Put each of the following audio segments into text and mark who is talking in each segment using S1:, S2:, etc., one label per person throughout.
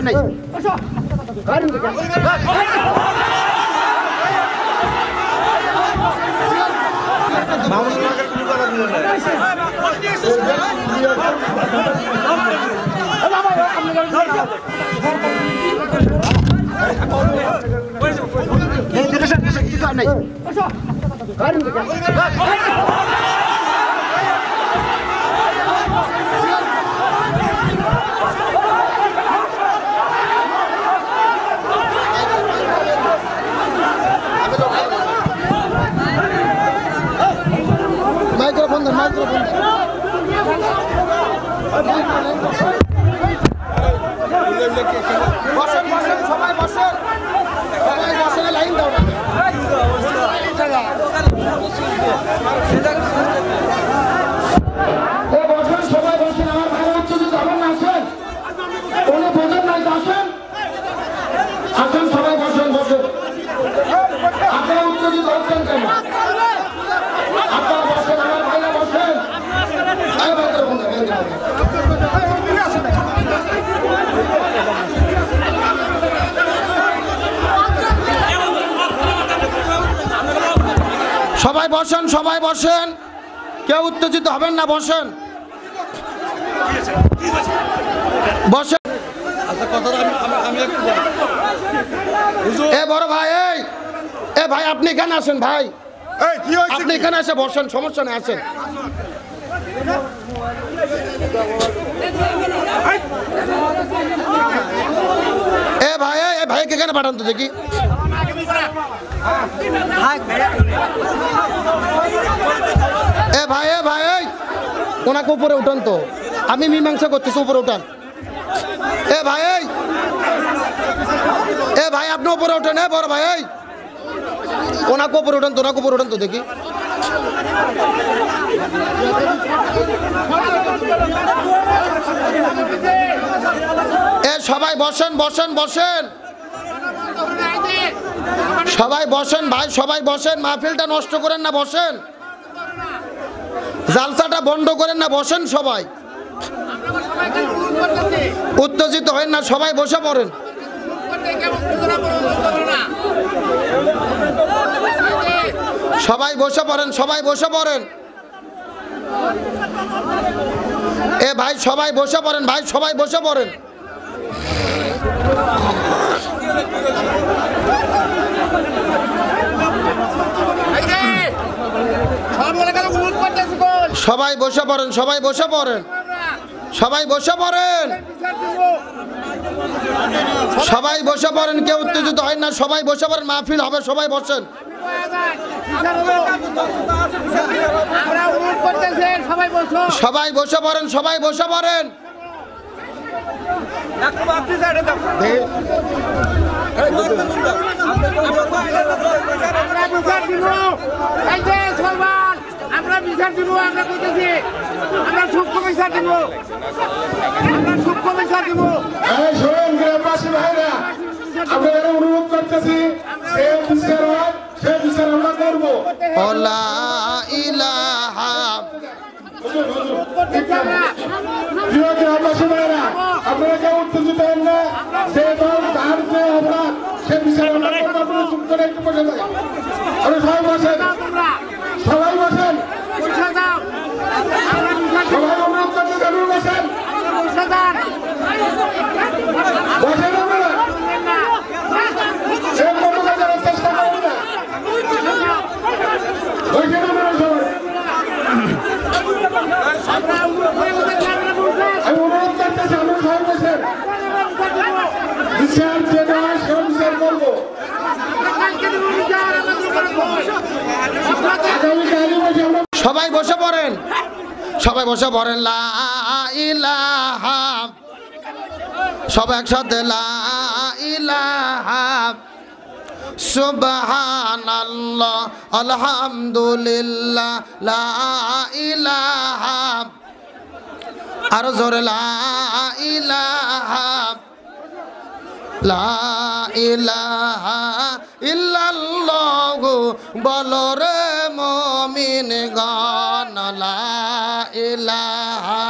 S1: নাই সবাই বসেন সবাই বসেন কেউ উত্তেজিত হবেন না বসেন বসেন এ বড় ভাই এ ভাই আপনি এখানে আসেন ভাই আপনি এখানে এসে বসেন সমস্যা নেই আসেন এ ভাইকে এখানে পাঠান তো দেখি এ ভাই ওনাকে উপরে উঠান তো আমি মীমাংসা করতেছি উপরে উঠান এ ভাই আপনি উপরে উঠেন এ বড় ভাই ওনাকে উপরে উঠান তো দেখি এ সবাই বসেন সবাই বসেন ভাই সবাই বসেন মাহফিলটা নষ্ট করেন না বসেন জালসাটা বন্ধ করেন না বসেন সবাই উত্তেজিত হন না সবাই বসে পড়েন সবাই বসে পড়েন এ ভাই সবাই বসে পড়েন সবাই বসে পড়েন কেউ উত্তেজিত হয় না সবাই বসে পড়েন মাহফিল হবে সবাই বসেন সবাই বসে পড়েন
S2: আমরা বিচার দিব আমরা কইতেছি আমরা সূক্ষ্ম বিচার দিব
S3: এই শোনেন গ্রামবাসী ভাইরা আমরা অনুরোধ করতেছি সেই বিচার আমরা করব
S1: লা ইলাহা
S3: প্রিয় গ্রামবাসী ভাইরা আপনারা কেউ উত্তেজিত হন না সে দল তার যে আমরা সে বিচার আমরা করব আপনারা চুপ করে একটু বসে থাকেন সবাই বসেন সবাই অনুরোধ করতে জরুর বসেন চেষ্টা করুন না আমি অনুরোধ করতেছি আমরা সবাই বসেন বিচার যে নয় সে বিচার করবো
S1: সবাই বসে পড়েন লা ইলাহা সবাই একসাথে লা ইলাহা সুবহানাল্লাহ আলহামদুলিল্লাহ লা ইলাহা আরো জোরে লা ইলাহা লা ইলাহা ইল্লাল্লাহু বলো রে মুমিনগণ লা ইলাহা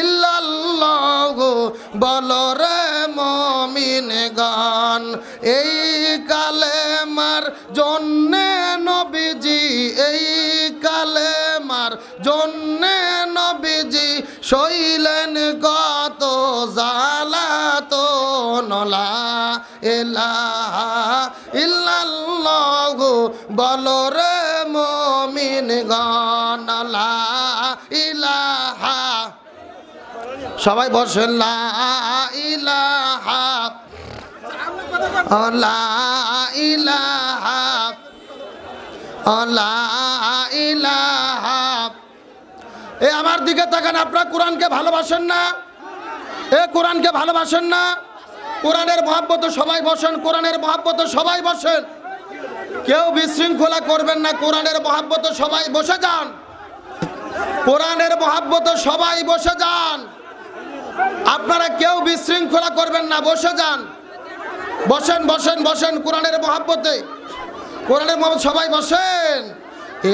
S1: ইল্লাল্লাহু বলো রে মুমিনগণ এই কালেমার জন্যে নবীজি এই কালেমার জন্যে নবীজি সইলেন কত জালাতন লা ইলাহা ইল্লাল্লাহু বলো রে মুমিনগণ লা ইলাহা সবাই বসেন লা ইলাহা লা ইলাহা লা ইলাহা এ আমার দিকে তাকান আপনারা কোরআনকে ভালোবাসেন না এ কোরআনকে ভালোবাসেন না কোরআনের মহব্বতে সবাই বসেন কোরআনের মহব্বতে সবাই বসেন কেউ বিশৃঙ্খলা করবেন না কোরআনের মহব্বতে সবাই বসে যান কোরআনের মহব্বতে সবাই বসে যান আপনারা কেউ বিশৃঙ্খলা করবেন না বসে যান বসেন বসেন বসেন কোরআনের মহব্বতে কোরআনের মহব্বত সবাই বসেন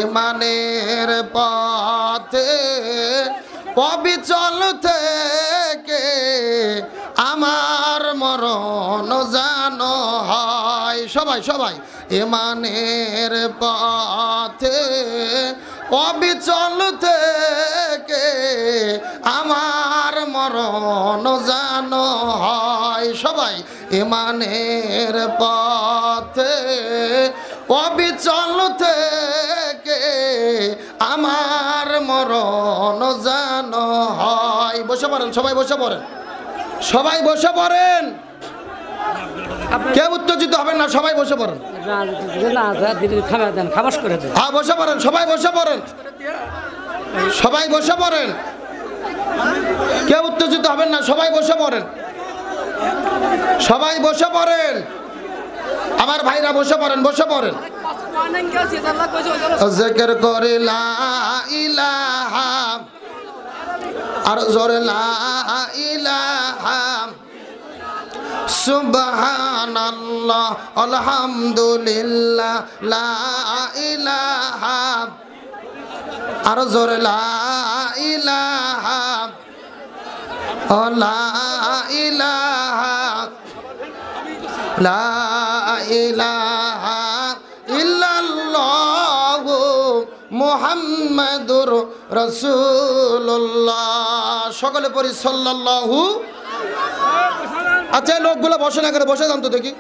S1: ইমানের পথে অবিচল থেকে আমার মরণ জানো হয় সবাই সবাই ইমানের পথে অবিচল থেকে আমার মরণ জানো হয় সবাই ইমানের পথে অবিচল থেকে আমার মরণ জানো হয় বসে পড়েন সবাই বসে পড়েন সবাই বসে পড়েন কেউ উত্তেজিত হবেন না সবাই বসে পড়েন হ্যাঁ বসে পড়েন সবাই বসে পড়েন সবাই বসে পড়েন কেউ উত্তেজিত হবেন না সবাই বসে পড়েন সবাই বসে পড়েন আমার ভাইরা বসে পড়েন বসে পড়েন জিকির করে লা ইলাহা আর জোরে লা ইলাহা সুবহানাল্লাহ আলহামদুলিল্লাহ লা ইলাহা আর জোরে লা ইলাহা লা ইলাহা লা ইলাহা ইল্লাল্লাহু মুহাম্মাদুর রাসূলুল্লাহ সকলে পড়ি সাল্লাল্লাহু আচ্ছা লোকগুলো বসে না করে বসে যান তো দেখি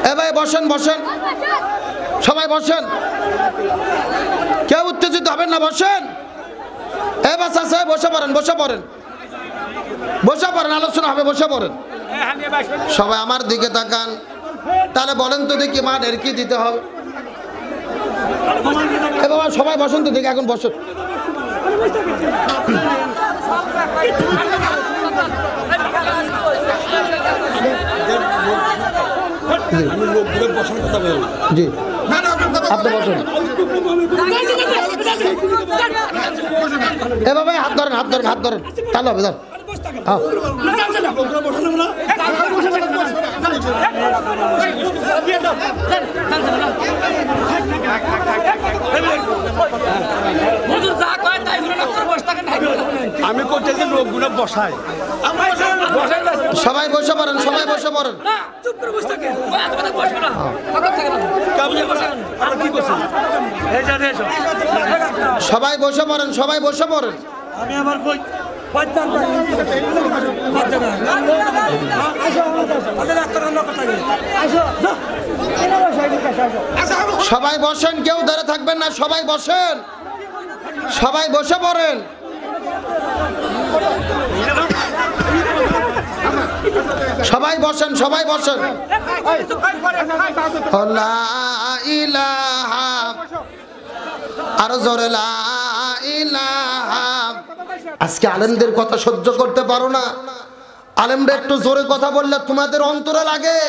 S1: এ ভাই বসেন বসেন সবাই বসেন কেউ উত্তেজিত হবেন না বসেন এ বাচ্চা সাহেব বসে পড়েন বসে পড়েন বসে পড়েন আলোচনা হবে বসে পড়েন সবাই আমার দিকে তাকান তাহলে বলেন তো দেখি মানের কি দিতে হবে এ বাবা সবাই বসেন তো দেখি এখন বসেন জি আপনি বসেন এ বাবা হাত ধরেন হাত ধরেন হাত ধরেন তাহলে হবে ধর
S4: আমি করতেছি লোকগুলো বসাই
S1: সবাই বসে পড়েন সবাই বসে পড়েন সবাই বসে পড়েন সবাই বসে পড়েন
S4: আমি আবার
S1: সবাই বসেন কেউ ধরে থাকবেন না সবাই বসেন সবাই বসে পড়েন সবাই বসেন সবাই বসেন লা ইলাহা আর জোরে লা ইলাহা আজকে আলেমদের কথা সহ্য করতে পারো না আলেমরা একটু জোরে কথা বললে তোমাদের অন্তরে লাগে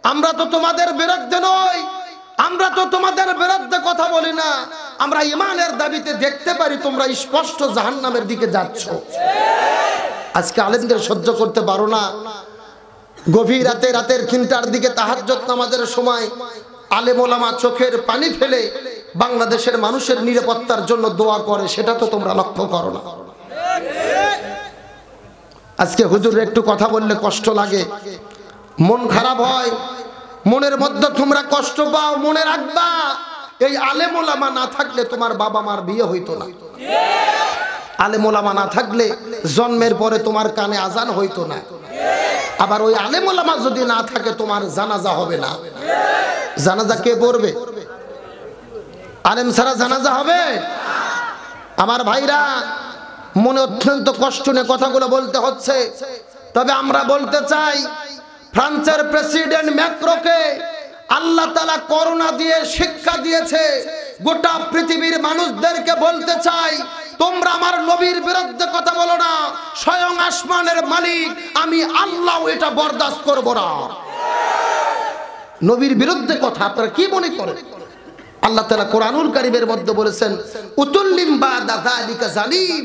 S1: আমরা তো তোমাদের বিরুদ্ধে নই আমরা তো তোমাদের বিরুদ্ধে কথা বলি না আমরা ঈমানের দাবিতে দেখতে পারি তোমরা স্পষ্ট জাহান্নামের দিকে যাচ্ছ আজকে আলেমদের সহ্য করতে পারো না গভীর রাতে রাতের ৩টার দিকে তাহাজ্জুদ নামাজের সময় আলেম ওলামা চোখের পানি ফেলে বাংলাদেশের মানুষের নিরাপত্তার জন্য দোয়া করে সেটা তো তোমরা লক্ষ্য করো না আজকে হুজুর একটু কথা বললে কষ্ট লাগে, মন খারাপ হয়, মনের মধ্যে তোমরা কষ্ট পাও। মনে রাখবা, এই আলেম ওলামা না থাকলে তোমার বাবা মার বিয়ে হইতো না। আলেম ওলামা না থাকলে জন্মের পরে তোমার কানে আজান হইতো না। আবার ওই আলেম ওলামা যদি না থাকে তোমার জানাজা হবে না। জানাজা কে পড়বে? আলেম ছাড়া জানাজা হবে? আমার ভাইরা, মনে অত্যন্ত কষ্ট নিয়ে কথাগুলো বলতে হচ্ছে। তবে আমরা বলতে চাই, ফ্রান্সের প্রেসিডেন্ট ম্যাক্রোকে আল্লাহ তাআলা করোনা দিয়ে শিক্ষা দিয়েছে। গোটা পৃথিবীর মানুষদেরকে বলতে চাই, তোমরা আমার নবীর বিরুদ্ধে কথা বলো না। স্বয়ং আসমানের মালিক আমি আল্লাহ এটা বরদাস্ত করব না। নবীর বিরুদ্ধে কথা আপনারা কি মনে করেন? আল্লাহ তাআলা কোরআনুল কারীমের মধ্যে বলেছেন, উতুল্লিম বাদা যালিকা জালিম।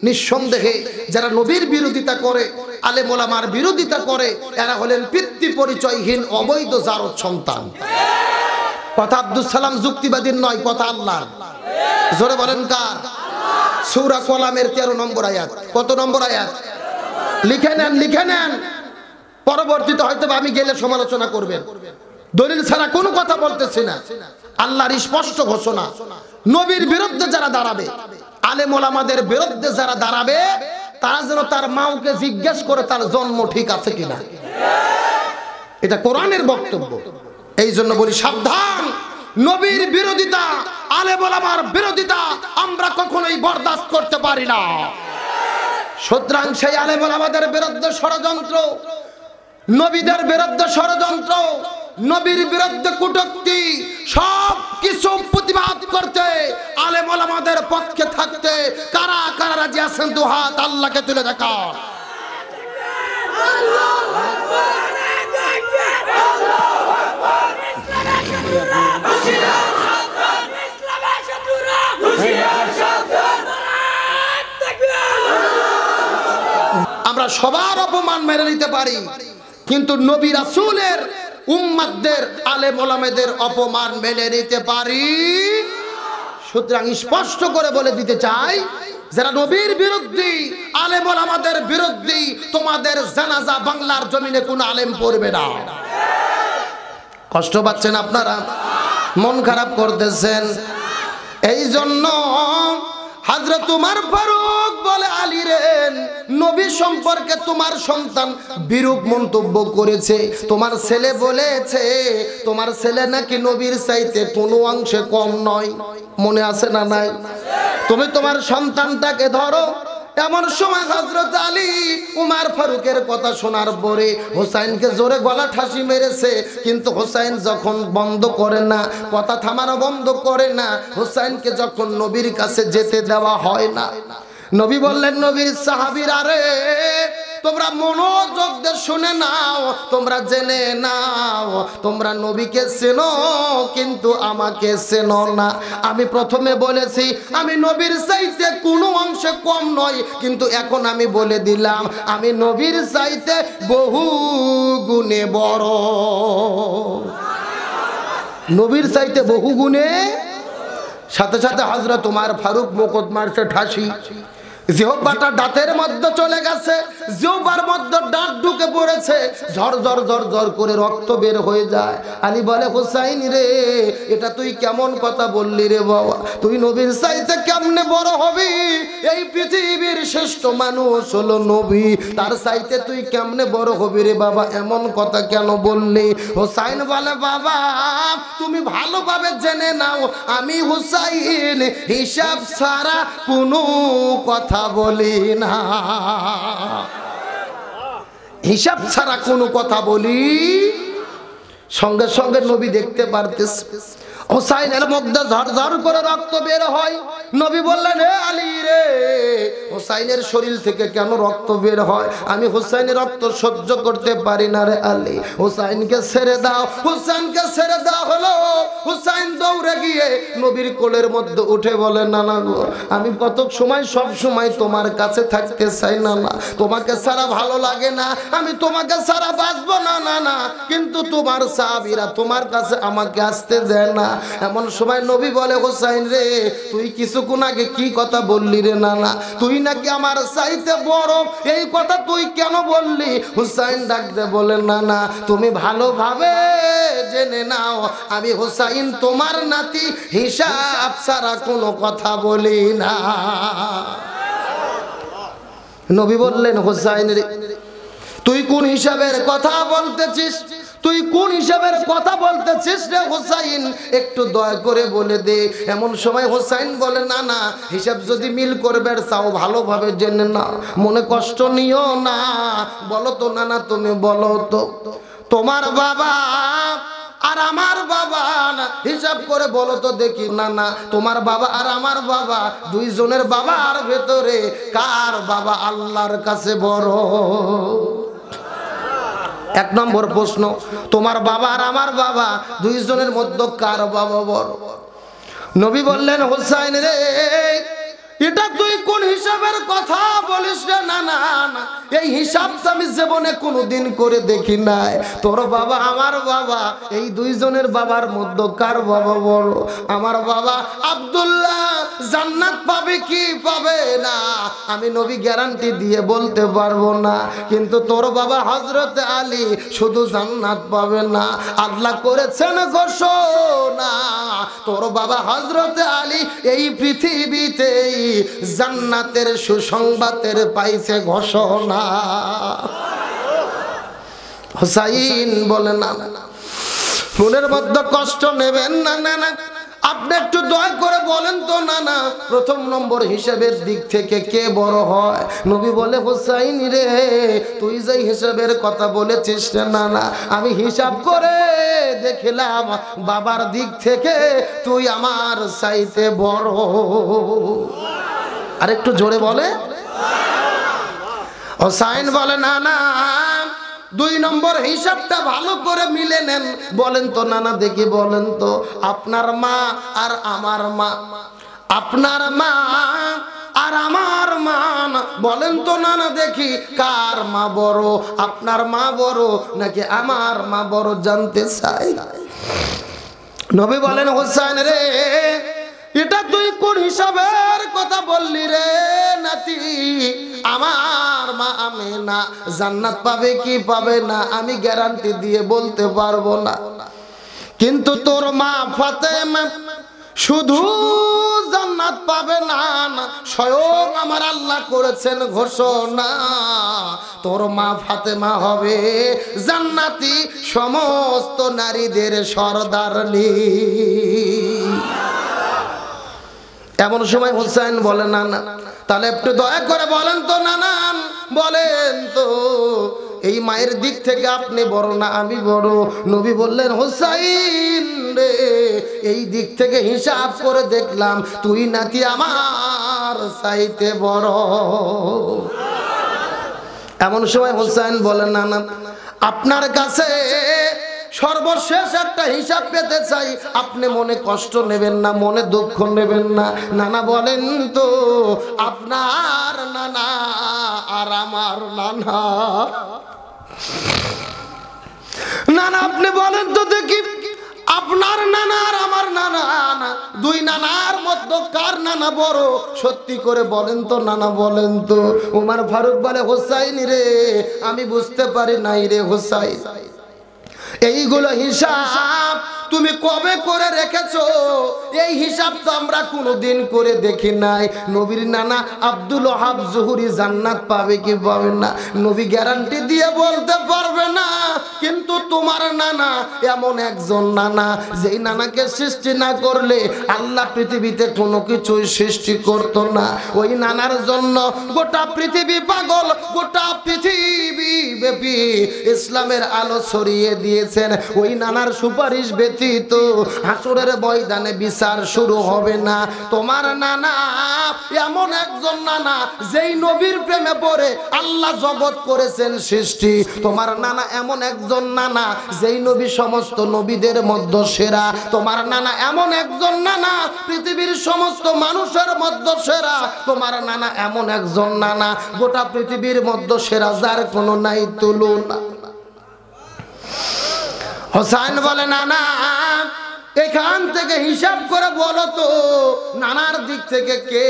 S1: নিঃসন্দেহে যারা নবীর বিরোধিতা করে, আলেম ওলামার বিরোধিতা করে, এরা হলেন পিতৃ পরিচয়হীন অবৈধ জারদ সন্তান। কথা আব্দুল সালাম যুক্তিবাদীর নয়, কথা আল্লাহর। জোরে বলেন কার? সূরা কলামের 13 নম্বর আয়াত। কত নম্বর আয়াত? লিখে নেন, লিখে নেন। পরবর্তীতে হয়তো আমি গেলে সমালোচনা করবেন। দলিল ছাড়া কোনো কথা বলতেছি না। আল্লাহর স্পষ্ট ঘোষণা, নবীর বিরুদ্ধে যারা দাঁড়াবে, আলেম ওলামাদের বিরুদ্ধে যারা দাঁড়াবে, তারা যেন তার মাওকে জিজ্ঞেস করে তার জন্ম ঠিক আছে কিনা। এটা কোরআনের বক্তব্য। এই জন্য বলি সাবধান, নবীর বিরোধিতা, আলেম ওলামার বিরোধিতা আমরা কখনোই বরদাস্ত করতে পারি না। সুতরাং সেই আলেম ওলামাদের বিরুদ্ধে ষড়যন্ত্র, নবীদের বিরুদ্ধে ষড়যন্ত্র, নবীর বিরুদ্ধে কটূক্তি, সব কিছু প্রতিবাদ করতে, আলেম ওলামাদের পক্ষে থাকতে কারা কারা রাজি আছেন? দু হাত আল্লাহকে তুলে দেখা। আমরা সবার অপমান মেনে নিতে পারি, কিন্তু নবী রাসূলের উম্মতদের, আলেম ওলামাদের অপমান মেনে নিতে পারি। সুতরাং স্পষ্ট করে বলে দিতে চাই, যারা নবীর বিরুদ্ধে, আলেম ওলামাদের বিরুদ্ধে, তোমাদের জানাজা বাংলার জমিনে কোন আলেম পড়বে না। কষ্ট পাচ্ছেন আপনারা, মন খারাপ করতেছেন। এই জন্য হযরত ওমর ফারুক বলে, আলী রে, নবী সম্পর্কে তোমার সন্তান বিরূপ মন্তব্য করেছে। তোমার ছেলে বলেছে তোমার ছেলে নাকি নবীর চাইতে কোনো অংশে কম নয়। মনে আছে না নাই? তুমি তোমার সন্তানটাকে ধরো। এমন সময় হযরত আলী ওমর ফারুকের কথা শোনার পরে হোসাইনকে জোরে গলা ঠাসি মেরেছে, কিন্তু হোসাইন যখন বন্ধ করে না, কথা থামানো বন্ধ করে না, হোসাইনকে যখন নবীর কাছে যেতে দেওয়া হয় না, নবী বললেন, নবীর সাহাবীরা রে, তোমরা মনোযোগ দিয়ে শুনে নাও, তোমরা জেনে নাও, তোমরা নবীকে চেনো কিন্তু আমাকে চেনো না। আমি প্রথমে বলেছি আমি নবীর চাইতে কোনো অংশে কম নয়, কিন্তু এখন আমি বলে দিলাম আমি নবীর চাইতে বহু গুণে বড়। নবীর চাইতে বহু গুণে। সাথে সাথে হযরত ওমর ফারুক মুকুট মারছে ঠাসি, জিহ্বাটা দাঁতের মধ্যে চলে গেছে, জিহ্বার মধ্যে দাঁত ঢুকে পড়েছে, ঝরঝর ঝরঝর করে রক্ত বের হয়ে যায়। আলী বলে, হোসাইন রে, এটা তুই কেমন কথা বললি রে বাবা? তুই নবীর চাইতে কেমনে বড় হবি? এই পৃথিবীর শ্রেষ্ঠ মানুষ হলো নবী, তার চাইতে তুই কেমনে বড় হবি রে বাবা? এমন কথা কেন বললি? হোসাইন বলে, বাবা তুমি ভালোভাবে জেনে নাও, আমি হোসাইন হিসাব ছাড়া কোনো কথা বলি না, হিসাব ছাড়া কোনো কথা বলি। সঙ্গে সঙ্গে নবী দেখতে পারতেছে হোসাইনের মধ্যে ঝরঝর করে রক্ত বের হয়। নবী বললেন, হে আলী রে, হোসাইনের শরীর থেকে কেন রক্ত বের হয়? আমি হোসাইনের রক্ত সহ্য করতে পারি না রে আলী, হোসাইনকে ছেড়ে দাও। হোসাইনকে ছেড়ে দেওয়া হলো। হোসাইন দৌড়ে গিয়ে নবীর কোলের মধ্যে উঠে বলে, নানা গো, আমি কত সময় সব সময় তোমার কাছে থাকতে চাই না, না তোমাকে ছাড়া ভালো লাগে না, আমি তোমাকে ছাড়া বাঁচবো না, না না, কিন্তু তোমার সাহাবীরা তোমার কাছে আমাকে আসতে দেয় না। এমন সময় নবী বলে, হোসাইন রে, তুই কিছুক্ষণ আগে কি কথা বললি রে নানা? তুই নাকি নাকি আমার চাইতে বড়, এই কথা তুই কেন বললি? হুসাইন ডাকতে বলে না না, তুমি ভালোভাবে জেনে নাও আমি হুসাইন তোমার নাতি, হিসাব ছাড়া কোনো কথা বলি না। নবী বললেন হুসাইন রে, তুই কোন হিসাবের কথা বলতেছিস? তুই কোন হিসাবের কথা বলতেছিস রে হুসাইন, একটু দয়া করে বলে দে। এমন সময় হুসাইন বলে না না, হিসাব যদি মিল করবে চাও ভালোভাবে জেনে না, মনে কষ্ট নিও না। বলো তো না না, তুমি বলো তো, তোমার বাবা আর আমার বাবা হিসাব করে বলো তো দেখি। না না, তোমার বাবা আর আমার বাবা দুইজনের বাবার ভেতরে কার বাবা আল্লাহর কাছে বড়? এক নম্বর প্রশ্ন, তোমার বাবা আর আমার বাবা দুইজনের মধ্যে কার বাবা বড়? নবী বললেন হুসাইন রে, এটা তুই কোন হিসাবের কথা বলিস রে? না না না, এই হিসাব তো আমি জীবনে কোনোদিন করে দেখি নাই। তোর বাবা আমার বাবা এই দুইজনের বাবার মধ্যে কার বাবা বড়? আমার বাবা আব্দুল্লাহ জান্নাত পাবে কি পাবে না আমি নবী গ্যারান্টি দিয়ে বলতে পারবো না, কিন্তু তোর বাবা হযরত আলী শুধু জান্নাত পাবে না, আল্লাহ করেছেন ঘোষণা তোর বাবা হযরত আলী এই পৃথিবীতে জান্নাতের সুসংবাদের পাইছে ঘোষণা। হুসাইন বলে না না, মনের মধ্যে কষ্ট নেবেন না। না না, আপনি একটু দয়া করে বলেন তো না না, প্রথম নম্বর হিসাবের দিক থেকে কে বড় হয়? নবী বলে হুসাইন রে, তুই যে হিসাবের কথা বলেছিস না না, আমি হিসাব করে দেখলাম বাবার দিক থেকে তুই আমার চাইতে বড়। আর একটু জোরে বলে। হুসাইন বলে না না, দুই নম্বর হিসাবটা ভালো করে মিলে নেন। বলেন তো নানা দেখি, বলেন তো আপনার মা আর আমার মা, আপনার মা আর আমার মা, বলেন তো নানা দেখি কার মা বড়? আপনার মা বড় নাকি আমার মা বড় জানতে চাই। নবী বলেন হুসাইন রে, এটা তুই কোন হিসাবের কথা বললি রে নাতি? আমার মা আমেনা জান্নাত পাবে কি পাবে না আমি গ্যারান্টি দিয়ে বলতে পারবো না, কিন্তু তোর মা ফাতেমা শুধু জান্নাত পাবে না, স্বয়ং আমার আল্লাহ করেছেন ঘোষণা তোর মা ফাতেমা হবে জান্নাতি সমস্ত নারীদের সরদারনি। এমন সময় হুসাইন বলে না না, তাহলে একটু দয়া করে বলেন তো নানা, বলেন তো এই মায়ের দিক থেকে আপনি বড় না আমি বড়? নবী বললেন হুসাইন রে, এই দিক থেকে হিসাব করে দেখলাম তুই নাকি আমার চাইতে বড়। এমন সময় হুসাইন বলে না না, আপনার কাছে সর্বশেষ একটা হিসাব পেতে চাই, আপনি মনে কষ্ট নেবেন না, মনে দুঃখ নেবেন না। নানা বলেন তো আপনার নানা আর আমার নানা, নানা আপনি বলেন তো দেখি আপনার নানা আর আমার নানা, দুই নানার মধ্যে কার নানা বড়? সত্যি করে বলেন তো নানা, বলেন তো। উমর ফারুক বলে হুসাইন রে, আমি বুঝতে পারি নাই রে হুসাইন, এইগুলো হিসাব তুমি কবে করে রেখেছো? এই হিসাব তো আমরা কোনোদিন করে দেখি নাই। নবীর নানা আব্দুল ওয়াহাব জুহরি জান্নাত পাবে কি পাবে না নবী গ্যারান্টি দিয়ে বলতে পারবে না, কিন্তু তোমার নানা এমন একজন নানা যেই নানাকে সৃষ্টি না করলে আল্লাহ পৃথিবীতে কোনো কিছুই সৃষ্টি করতো না। ওই নানার জন্য গোটা পৃথিবী পাগল, গোটা পৃথিবী ব্যাপী ইসলামের আলো ছড়িয়ে দিয়েছেন। ওই নানার সুপারিশ ব্যতীত হাসরের ময়দানে বিচার শুরু হবে না। তোমার নানা এমন একজন নানা যেই নবীর প্রেমে পড়ে আল্লাহ জগৎ করেছেন সৃষ্টি। তোমার নানা এমন একজন নানা যেই নবী সমস্ত নবীদের মধ্যে সেরা। তোমার নানা এমন একজন নানা পৃথিবীর সমস্ত মানুষের মধ্যে সেরা। তোমার নানা এমন একজন নানা গোটা পৃথিবীর মধ্যে সেরা, যার কোনো নাই তুলনা। হুসাইন বলে না না, এখান থেকে হিসাব করে বলো তো নানার দিক থেকে কে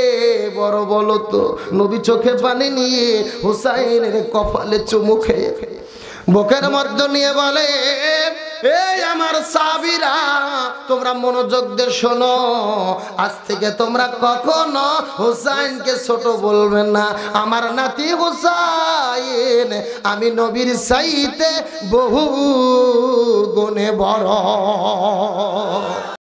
S1: বড় বলো তো? নবী চোখে পানি নিয়ে হুসাইনের কপালে চুমু খেয়ে বুকের মধ্যে নিয়ে বলে, এই আমার সাহাবীরা তোমরা মনোযোগ দিয়ে শোনো, আজ থেকে তোমরা কখনো হুসাইনকে ছোট বলবেন না। আমার নাতি হুসাইন আমি নবীর চাইতে বহু গুণে বড়।